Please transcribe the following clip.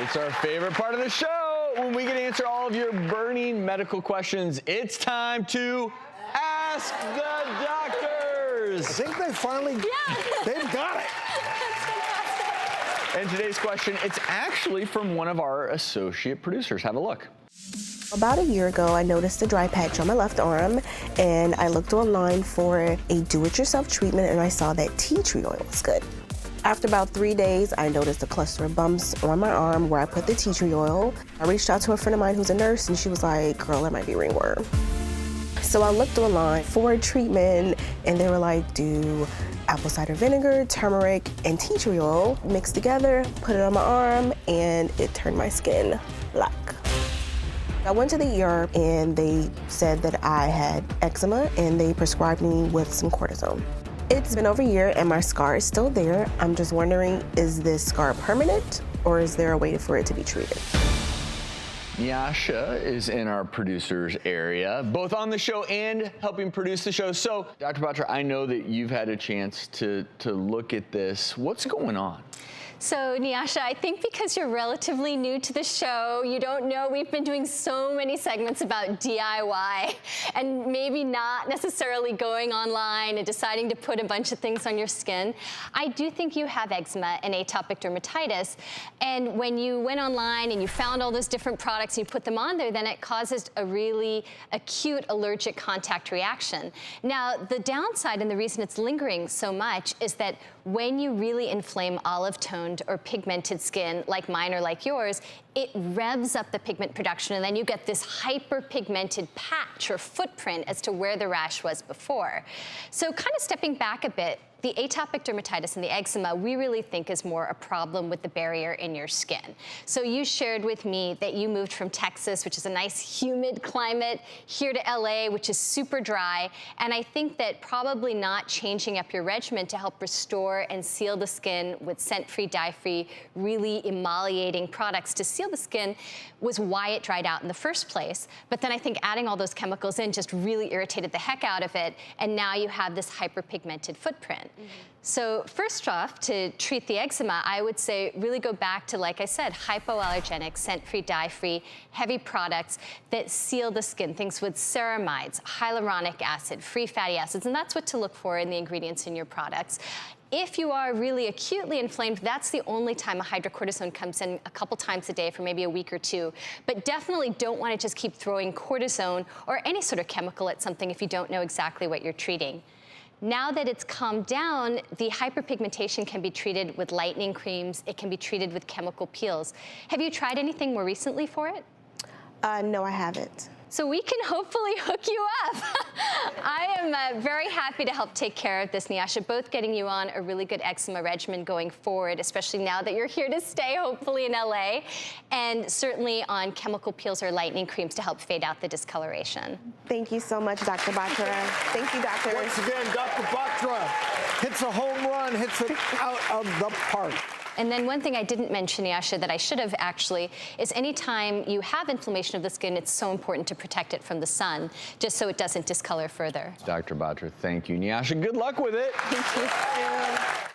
It's our favorite part of the show when we get to answer all of your burning medical questions. It's time to ask the doctors. I think they finally, they've got it. And today's question, it's actually from one of our associate producers. Have a look. About a year ago, I noticed a dry patch on my left arm, and I looked online for a do-it-yourself treatment, and I saw that tea tree oil was good. After about 3 days, I noticed a cluster of bumps on my arm where I put the tea tree oil. I reached out to a friend of mine who's a nurse, and she was like, girl, that might be ringworm. So I looked online for a treatment, and they were like, do apple cider vinegar, turmeric, and tea tree oil mixed together, put it on my arm, and it turned my skin black. I went to the ER, and they said that I had eczema, and they prescribed me with some cortisone. It's been over a year, and my scar is still there. I'm just wondering, is this scar permanent, or is there a way for it to be treated? Nyasha is in our producer's area, both on the show and helping produce the show. So, Dr. Batra, I know that you've had a chance to look at this. What's going on? So, Nyasha, I think because you're relatively new to the show, you don't know we've been doing so many segments about DIY and maybe not necessarily going online and deciding to put a bunch of things on your skin. I do think you have eczema and atopic dermatitis. And when you went online and you found all those different products and you put them on there, then it causes a really acute allergic contact reaction. Now, the downside and the reason it's lingering so much is that when you really inflame olive toned or pigmented skin like mine or like yours, it revs up the pigment production, and then you get this hyperpigmented patch or footprint as to where the rash was before. So kind of stepping back a bit, the atopic dermatitis and the eczema, we really think is more a problem with the barrier in your skin. So you shared with me that you moved from Texas, which is a nice humid climate, here to LA, which is super dry. And I think that probably not changing up your regimen to help restore and seal the skin with scent-free, dye-free, really emolliating products to seal the skin was why it dried out in the first place. But then I think adding all those chemicals in just really irritated the heck out of it. And now you have this hyperpigmented footprint. So first off, to treat the eczema, I would say really go back to, like I said, hypoallergenic, scent-free, dye-free, heavy products that seal the skin, things with ceramides, hyaluronic acid, free fatty acids, and that's what to look for in the ingredients in your products. If you are really acutely inflamed, that's the only time a hydrocortisone comes in a couple times a day for maybe a week or two. But definitely don't want to just keep throwing cortisone or any sort of chemical at something if you don't know exactly what you're treating. Now that it's calmed down, the hyperpigmentation can be treated with lightening creams. It can be treated with chemical peels. Have you tried anything more recently for it? No, I haven't. So we can hopefully hook you up. I am very happy to help take care of this, Nyasha, both getting you on a really good eczema regimen going forward, especially now that you're here to stay, hopefully in LA, and certainly on chemical peels or lightening creams to help fade out the discoloration. Thank you so much, Dr. Batra. Thank you, doctor. Once again, Dr. Batra hits a home run, hits it out of the park. And then one thing I didn't mention, Nyasha, that I should have actually, is anytime you have inflammation of the skin, it's so important to protect it from the sun, just so it doesn't discolor further. Dr. Batra, thank you. Nyasha, good luck with it. Thank you.